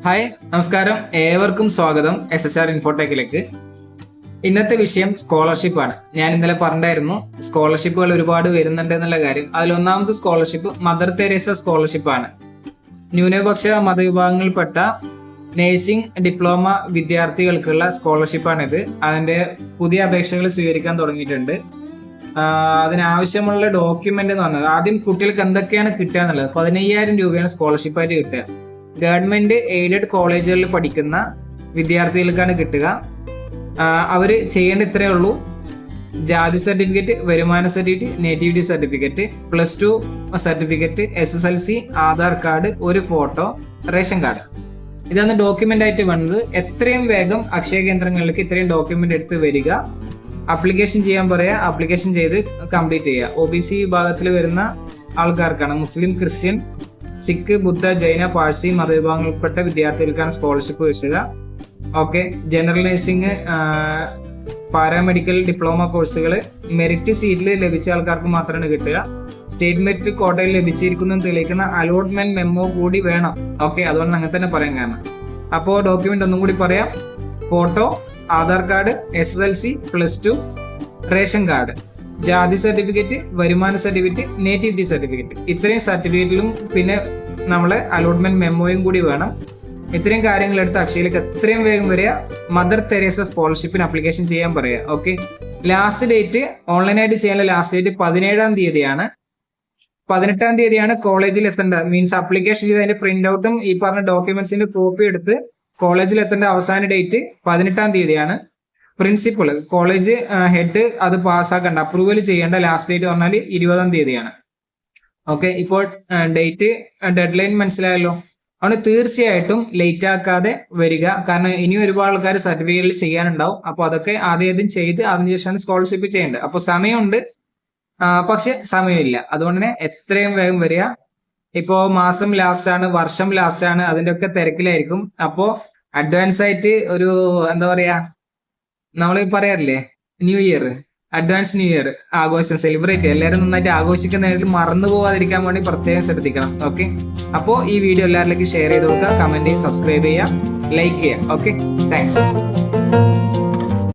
Hi നമസ്കാരം, ഏവർക്കും സ്വാഗതം SHR ഇൻഫോടെക്കിലേക്ക്. ഇന്നത്തെ വിഷയം സ്കോളർഷിപ്പാണ്. ഞാൻ ഇന്നലെ പറഞ്ഞായിരുന്നു സ്കോളർഷിപ്പുകൾ ഒരുപാട് വരുന്നുണ്ട് എന്നുള്ള കാര്യം. അതിലൊന്നാമത്തെ സ്കോളർഷിപ്പ് മദർ തെരേസ സ്കോളർഷിപ്പാണ്. ന്യൂനപക്ഷ മതവിഭാഗങ്ങളിൽപ്പെട്ട നേഴ്സിംഗ് ഡിപ്ലോമ വിദ്യാർത്ഥികൾക്കുള്ള സ്കോളർഷിപ്പാണിത്. അതിന്റെ പുതിയ അപേക്ഷകൾ സ്വീകരിക്കാൻ തുടങ്ങിയിട്ടുണ്ട്. അതിനാവശ്യമുള്ള ഡോക്യുമെന്റ് എന്ന് പറഞ്ഞത്, ആദ്യം കുട്ടികൾക്ക് എന്തൊക്കെയാണ് കിട്ടുക എന്നുള്ളത്. 15,000 രൂപയാണ് സ്കോളർഷിപ്പായിട്ട് കിട്ടുക. ഗവൺമെന്റ് എയ്ഡഡ് കോളേജുകളിൽ പഠിക്കുന്ന വിദ്യാർത്ഥികൾക്കാണ് കിട്ടുക. അവർ ചെയ്യേണ്ട ഇത്രയേ ഉള്ളൂ: ജാതി സർട്ടിഫിക്കറ്റ്, വരുമാന certificate, nativity certificate, +2 certificate, SSLC, Aadhaar card, ഒരു ഫോട്ടോ, റേഷൻ കാർഡ്. ഇതാണ് ഡോക്യുമെന്റ് ആയിട്ട് വേണ്ടത്. എത്രയും വേഗം അക്ഷയ കേന്ദ്രങ്ങളിലേക്ക് ഇത്രയും ഡോക്യുമെന്റ് എടുത്ത് വരിക. ആപ്ലിക്കേഷൻ ചെയ്യാൻ പറയാ, ആപ്ലിക്കേഷൻ ചെയ്ത് കംപ്ലീറ്റ് ചെയ്യുക. OBC വിഭാഗത്തിൽ വരുന്ന ആൾക്കാർക്കാണ്. മുസ്ലിം, ക്രിസ്ത്യൻ, സിഖ്, ബുദ്ധ, ജൈന, പാഴ്സി മതവിഭാഗങ്ങളിൽപ്പെട്ട വിദ്യാർത്ഥികൾക്കാണ് സ്കോളർഷിപ്പ് കിട്ടുക. Okay. General nursing, paramedical diploma കോഴ്സുകൾ മെറിറ്റ് സീറ്റിൽ ലഭിച്ച ആൾക്കാർക്ക് മാത്രമാണ് കിട്ടുക. സ്റ്റേറ്റ് മെറിറ്റ് കോട്ടയിൽ ലഭിച്ചിരിക്കുന്നു തെളിയിക്കുന്ന അലോട്ട്മെന്റ് മെമ്മോ കൂടി വേണം. ഓക്കെ, അതുകൊണ്ട് അങ്ങനെ തന്നെ പറയാൻ കാരണം. അപ്പോൾ ഡോക്യുമെന്റ് ഒന്നും കൂടി പറയാം: photo, Aadhaar card, SSLC, +2, ration card, ജാതി സർട്ടിഫിക്കറ്റ്, വരുമാന സർട്ടിഫിക്കറ്റ്, നേറ്റിവിറ്റി സർട്ടിഫിക്കറ്റ്. ഇത്രയും സർട്ടിഫിക്കറ്റിലും പിന്നെ നമ്മളെ അലോട്ട്മെന്റ് മെമ്മോയും കൂടി വേണം. ഇത്രയും കാര്യങ്ങൾ എടുത്ത് അക്ഷയയിലേക്ക് എത്രയും വേഗം വരിക. മദർ തെരേസ സ്കോളർഷിപ്പിന് ആപ്ലിക്കേഷൻ ചെയ്യാൻ പറയുക. ഓക്കെ. ലാസ്റ്റ് ഡേറ്റ്, ഓൺലൈനായിട്ട് ചെയ്യാനുള്ള ലാസ്റ്റ് ഡേറ്റ് 17-ാം തീയതിയാണ്. 18-ാം തീയതിയാണ് കോളേജിൽ എത്തേണ്ട. മീൻസ് ആപ്ലിക്കേഷൻ ചെയ്ത് അതിന്റെ പ്രിന്റ് ഔട്ടും ഈ പറഞ്ഞ ഡോക്യുമെന്റ്സിന്റെ കോപ്പി എടുത്ത് കോളേജിൽ എത്തേണ്ട അവസാന ഡേറ്റ് 18-ാം തീയതിയാണ്. പ്രിൻസിപ്പൾ, കോളേജ് ഹെഡ് അത് പാസ്സാക്കേണ്ട, അപ്രൂവൽ ചെയ്യേണ്ട ലാസ്റ്റ് ഡേറ്റ് പറഞ്ഞാൽ 20-ാം തീയതിയാണ്. ഓക്കെ. ഇപ്പോൾ ഡേറ്റ്, ഡെഡ് ലൈൻ മനസ്സിലായല്ലോ. അതുകൊണ്ട് തീർച്ചയായിട്ടും ലേറ്റ് ആക്കാതെ വരിക. കാരണം ഇനി ഒരുപാട് ആൾക്കാർ സർട്ടിഫിക്കറ്റിൽ ചെയ്യാനുണ്ടാവും. അപ്പോൾ അതൊക്കെ ആദ്യം ചെയ്ത് അതിനുശേഷമാണ് സ്കോളർഷിപ്പ് ചെയ്യേണ്ടത്. അപ്പോൾ സമയമുണ്ട്, പക്ഷെ സമയമില്ല. അതുകൊണ്ട് തന്നെ എത്രയും വേഗം വരിക. ഇപ്പോൾ മാസം ലാസ്റ്റ് ആണ്, വർഷം ലാസ്റ്റ് ആണ്, അതിന്റെ ഒക്കെ തിരക്കിലായിരിക്കും. അപ്പോൾ അഡ്വാൻസ് ആയിട്ട് ഒരു എന്താ പറയാ, നമ്മൾ പറയാറില്ലേ, new year, advance new year ആഘോഷം സെലിബ്രേറ്റ് എല്ലാവരും നന്നായിട്ട് ആഘോഷിക്കുന്നതിൽ മറന്നു പോകാതിരിക്കാൻ വേണ്ടി പ്രത്യേകം ശ്രദ്ധിക്കണം. ഓക്കെ. അപ്പോൾ ഈ വീഡിയോ എല്ലാവരിലേക്കും ഷെയർ ചെയ്ത് കൊടുക്കുക, കമന്റ് ചെയ്യുക, സബ്സ്ക്രൈബ് ചെയ്യുക, ലൈക്ക് ചെയ്യുക. Okay, thanks.